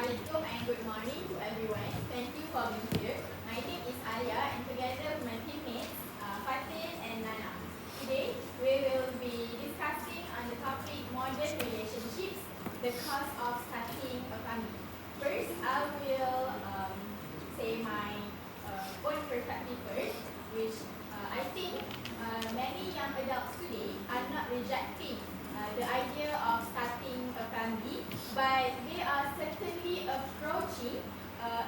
Assalamualaikum and good morning to everyone. Thank you for being here. My name is Alia and together with my teammates Fatin and Nana. Today we will be discussing on the topic modern relationships, the cost of starting a family. First, I will say my own perspective first, which I think many young adults today are not rejecting the idea of starting a family, but they are certainly approaching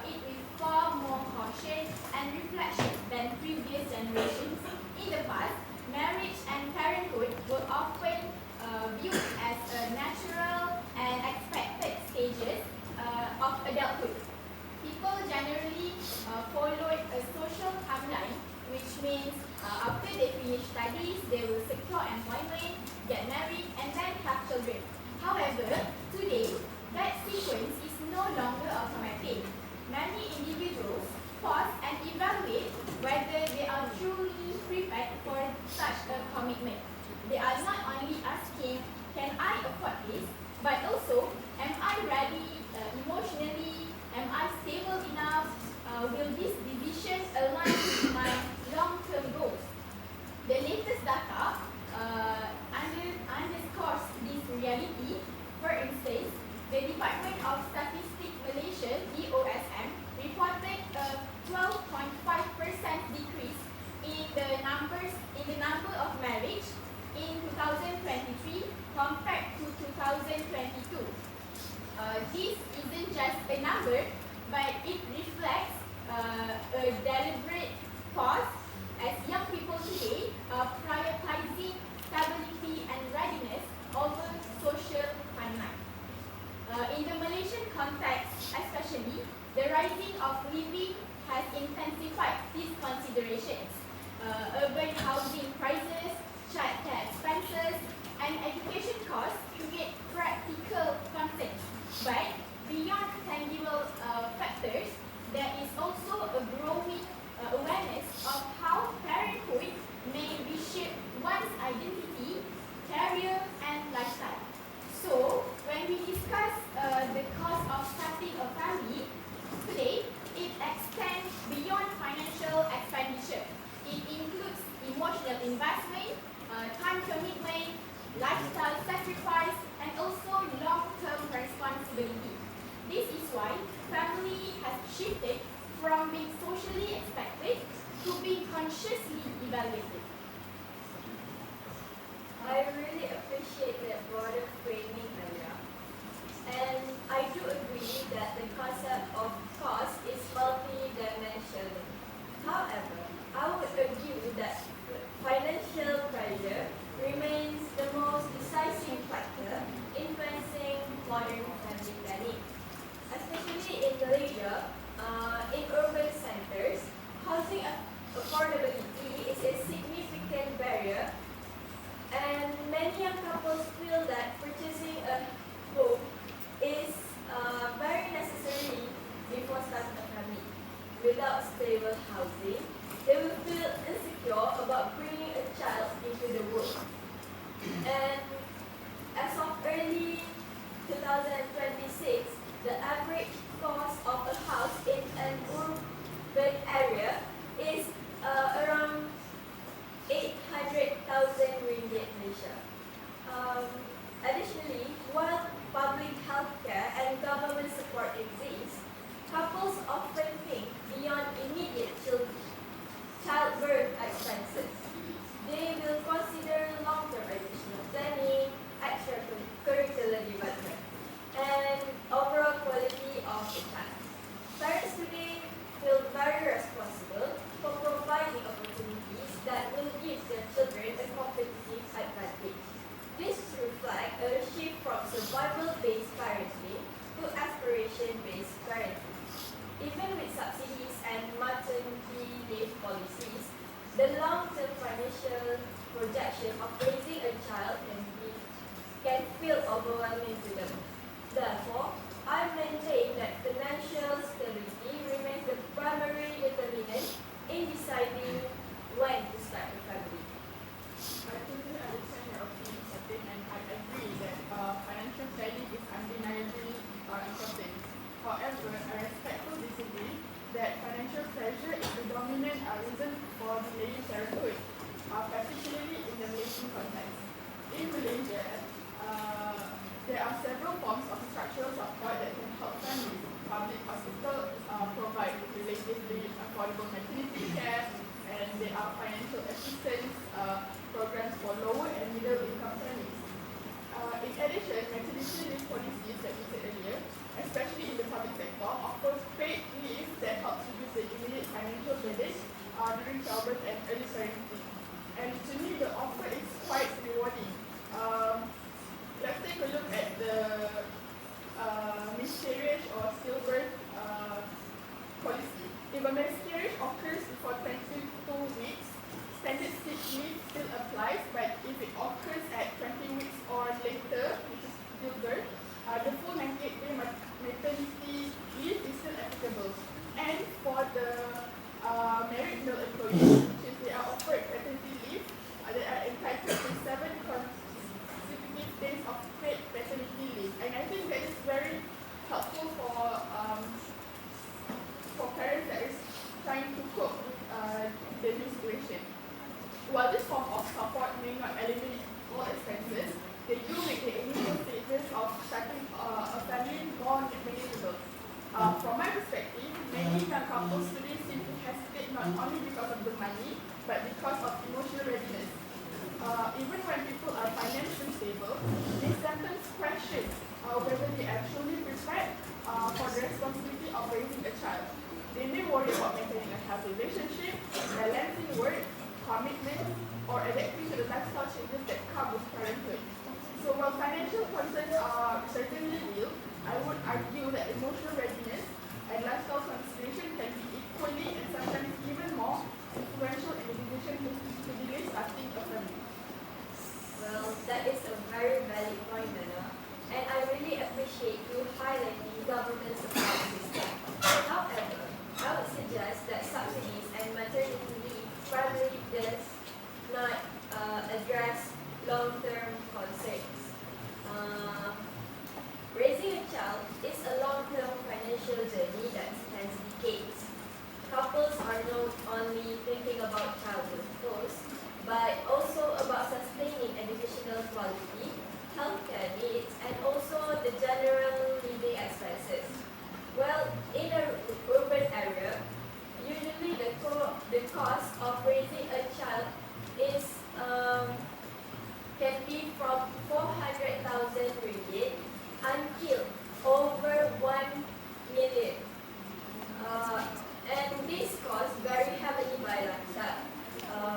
it with far more caution and reflection than previous generations. In the past, marriage and parenthood were often viewed as a natural and expected stages of adulthood. People generally followed a social timeline, which means after they finish studies, they will secure employment, get married, and then have children. However, today, that sequence is no longer automatic. Many individuals pause and evaluate whether they are truly prepared for such a commitment. They are not only asking, can I afford this, but also, am I ready emotionally? Am I stable enough? Will this decision align with my long-term goals? The latest data underscores this reality. For instance, the Department of Statistics Malaysia (DOSM) reported a 12.5% decrease in the number of marriage in 2023 compared to 2022. This isn't just a number, but it reflects a deliberate pause as young people today are prioritizing stability and readiness over social timeline. In the Malaysian context especially, the rising of living has intensified these considerations. Urban housing prices, childcare expenses, and education costs create practical concerns. But beyond tangible factors, there is also a growing awareness of how parenthood may reshape one's identity, career, and lifestyle. So, when we discuss the cost of starting a family, today it extends beyond financial expenditure. It includes emotional investment, time commitment, lifestyle sacrifice, and also long-term responsibility. This is why family has shifted from being socially expected to being consciously evaluated. I really appreciate that broader framing, Maria. And I do agree that the concept of cost is multi-dimensional. However, I would argue that financial pressure remains the most decisive factor influencing modern family planning. Especially in Malaysia, in urban centers, housing affordability is a significant barrier, and many young couples feel that purchasing a home is very necessary before starting a family. Without stable housing, they will feel insecure about bringing a child into the world. And as of early 2026, the average cost of a house in an urban area is around 800,000 ringgit Malaysia. Additionally, while public healthcare and government support exists, couples often think beyond immediate childbirth expenses. They will consider long-term educational planning, extracurricular development, and overall quality of the child. Parents today feel very responsible for providing opportunities that will give their children a competitive advantage. This reflects a shift from survival-based parenting to aspiration-based parenting. Even with subsidies and maternity leave policies, the long-term financial projections However, I respectfully disagree that financial pressure is the dominant reason for delaying parenthood, particularly in the Malaysian context. In Malaysia, there are several forms of structural support that can help families. Public hospitals provide relatively affordable maternity care, and there are financial assistance programs for lower and middle income families. In addition, maternity leave policies that we said earlier, especially in the public sector, offers paid leave that helps reduce the immediate financial burden during childbirth and early pregnancy. And to me, the offer is quite rewarding. Let's take a look at the miscarriage or stillbirth policy. If a miscarriage occurs before 22 weeks, standard sick leave still applies, but if it occurs at 20 weeks or later, which is stillbirth, the full 98-day maternity leave is still applicable. And for the married male employees, which is they are offered paternity leave, they are entitled to 7 consecutive days of paid paternity leave. And I think that is very helpful for parents that is trying to cope with the new situation. While this form of support may not eliminate all expenses, they do make the initial stages of starting a family more manageable. From my perspective, many young couples today seem to hesitate not only because of the money, but because of emotional readiness. Even when people are financially stable, they sometimes question whether they are truly prepared for the responsibility of raising a child. They may worry about maintaining a healthy relationship, balancing work, commitment, or adapting to the lifestyle changes that come with parenthood. So while financial concerns are certainly real, I would argue that emotional readiness and lifestyle consideration can be equally and sometimes even more influential in the decision to delay starting a family. Well, that is a very valid point, Nana. And I really appreciate you highlighting government support system. However, I would suggest that subsidies and maternity leave primarily does not address long-term concerns. Raising a child is a long-term financial journey that spans decades. Couples are not only thinking about childhood goals, but also about sustaining educational quality, healthcare needs, and also the general living expenses. Well, in an urban area, usually the cost of raising a child is can be from 400,000 ringgit until over 1 million. And these costs vary heavily by lifestyle.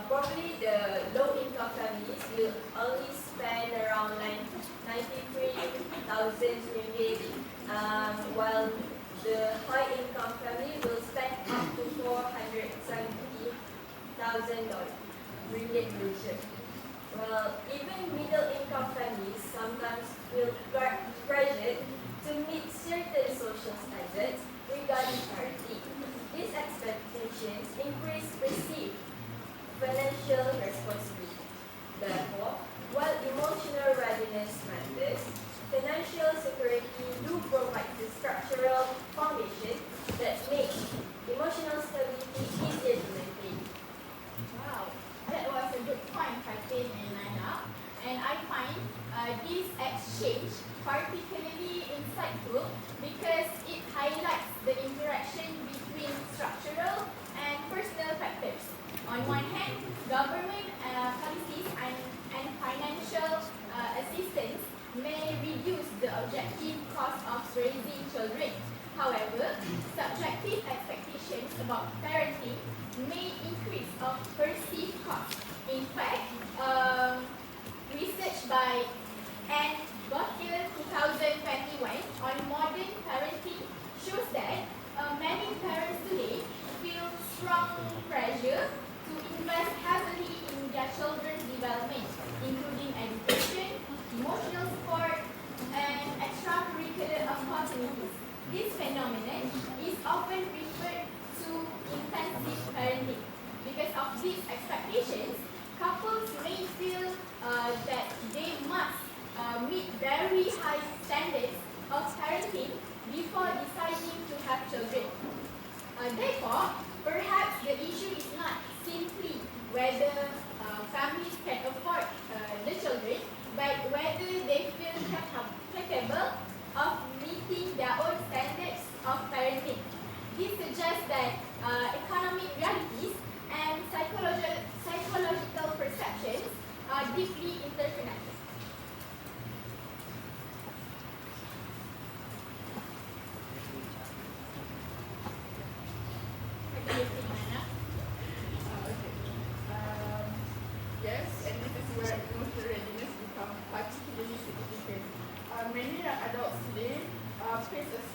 Probably the low-income families will only spend around 93,000 ringgit, while the high-income family will spend up to 470,000 ringgit Malaysian. Well, even middle-income families sometimes feel pressured to meet certain social standards regarding parenting. These expectations increase perceived financial responsibility. Therefore, while emotional readiness matters, financial security do provide the structural foundation that makes emotional stability easier to maintain. Wow, that was a good point, Fatin and Nana. And I find this exchange particularly insightful because it highlights the interaction between structural and personal factors. On one hand, government policies and financial assistance may reduce the objective cost of raising children. However, subjective expectations about parenting may increase of perceived costs. In fact, research by Anne Gauthier 2021 on modern parenting shows that many parents today feel strong pressure to invest heavily in their children's development, including education, emotional support, and extracurricular opportunities. This phenomenon is often referred to intensive parenting. Because of these expectations, couples may feel that they must meet very high standards of parenting before deciding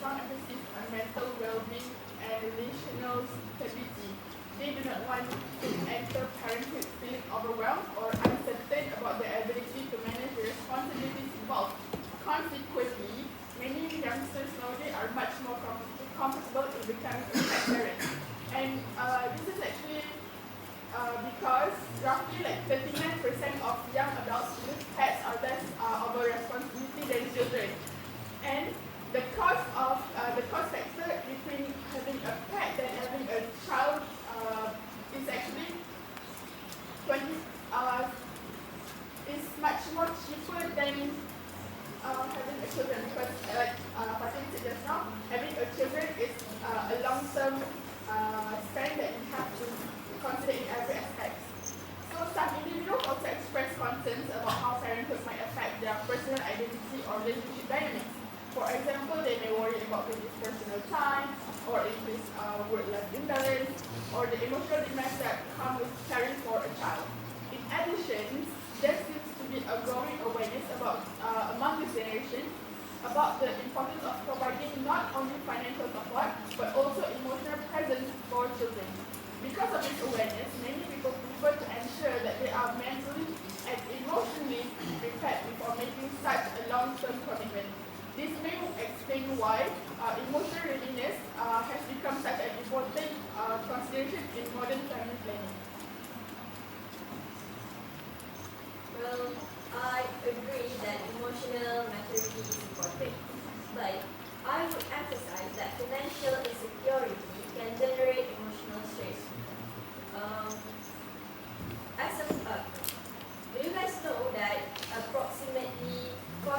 strong emphasis on mental well-being and relational stability. They do not want to enter parenthood feeling overwhelmed or uncertain about their ability to manage the responsibilities involved. Consequently, many youngsters nowadays are much more comfortable in becoming a pet parent. And this is actually because roughly like 39% of young adults with pets are less of a responsibility than children. And the cost factor between having a pet and having a child is actually 20 is much more cheaper than having a children, because like Fatin said just now, having a children is a long-term spend that you have to consider in every aspect. So some individuals also express concerns about how parenthood might affect their personal identity or relationship dynamics. For example, they may worry about reduced personal time, or increased work-life imbalance, or the emotional demands that come with caring for a child. In addition, there seems to be a growing awareness about among this generation about the importance of providing not only financial support but also emotional presence for children. Because of this awareness, many people prefer to ensure that they are mentally and emotionally prepared before making such a long-term commitment. This may explain why emotional readiness has become such an important consideration in modern family planning. Well, I agree that emotional maturity is important, but I would emphasize that financial insecurity can generate emotional stress. Do you guys know that approximately 40%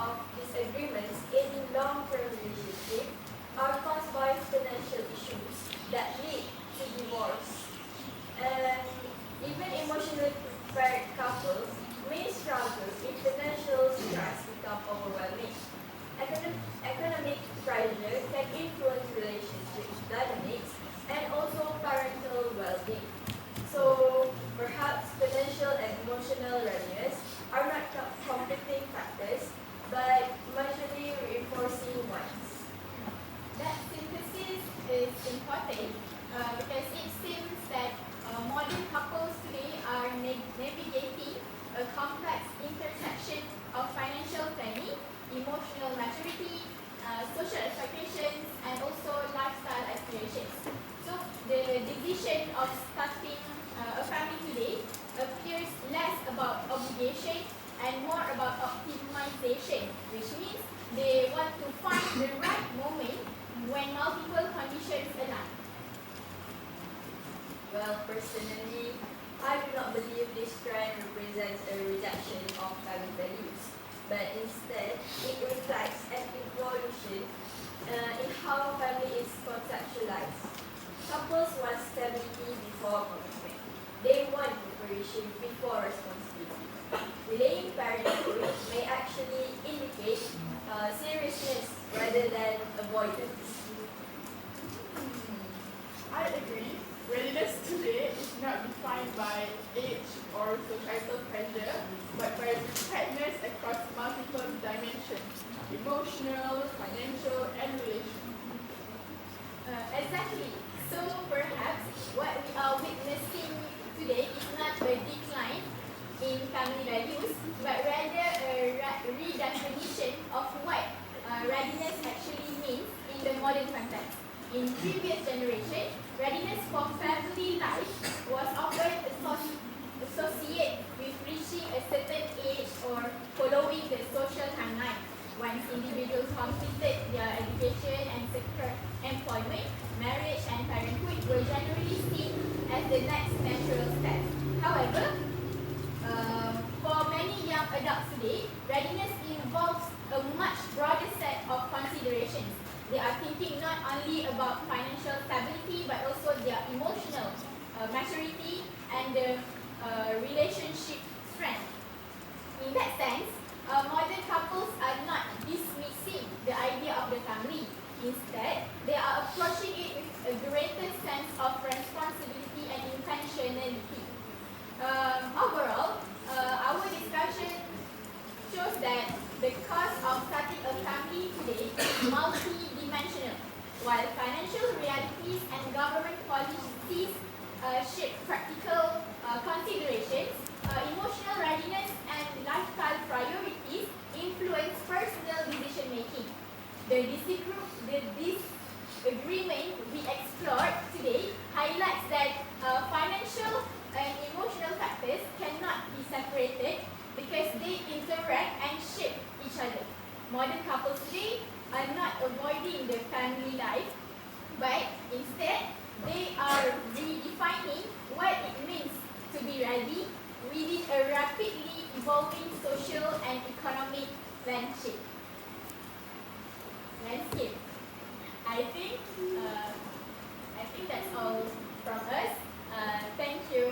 of disagreements in long-term relationships are caused by financial issues that lead to divorce? And even emotionally prepared couples may struggle if financial stress become overwhelming. Economic pressure can influence relationship dynamics and also parental well-being. So perhaps financial and emotional readiness are not competing factors, but mutually reinforcing ones. That synthesis is important because it seems that modern couples today are navigating a complex intersection of financial planning, emotional maturity, social expectations, and also lifestyle aspirations. So the decision of starting a family today appears less about obligation and more about optimization, which means they want to find the right moment when multiple conditions align. Well, personally, I do not believe this trend represents a rejection of family values, but instead it reflects an evolution in how family is conceptualized. Couples want stability before commitment. They want preparation before responsibility. Delaying parenthood may actually indicate seriousness rather than avoidance. I agree. Readiness today is not defined by age or societal pressure, but by preparedness across multiple dimensions: emotional, financial, and relational. Exactly. So perhaps what we are witnessing today is not a decline in family values, but rather a redefinition of what readiness actually means in the modern context. In previous generation, readiness for family life was often associated with reaching a certain age or following the social timeline. Once individuals completed their education and secured employment, marriage and parenthood were generally seen as the next natural step. However, for many young adults today, readiness involves a much broader set of considerations. They are thinking not only about financial stability but also their emotional maturity and the relationship strength. In that sense, modern couples are not dismissing the idea of the family. Instead, they are approaching it with a greater sense of responsibility and intentionality. Overall, our discussion shows that the cost of starting a family today is multi-dimensional, while financial realities and government policies shape practical considerations. Emotional readiness and lifestyle priorities influence personal decision making. The disagreement we explored today highlights that financial and emotional factors cannot be separated because they interact and shape each other. Modern couples today are not avoiding the family life, but instead they are redefining what it means to be ready within a rapidly evolving social and economic landscape. I think that's all from us. Thank you.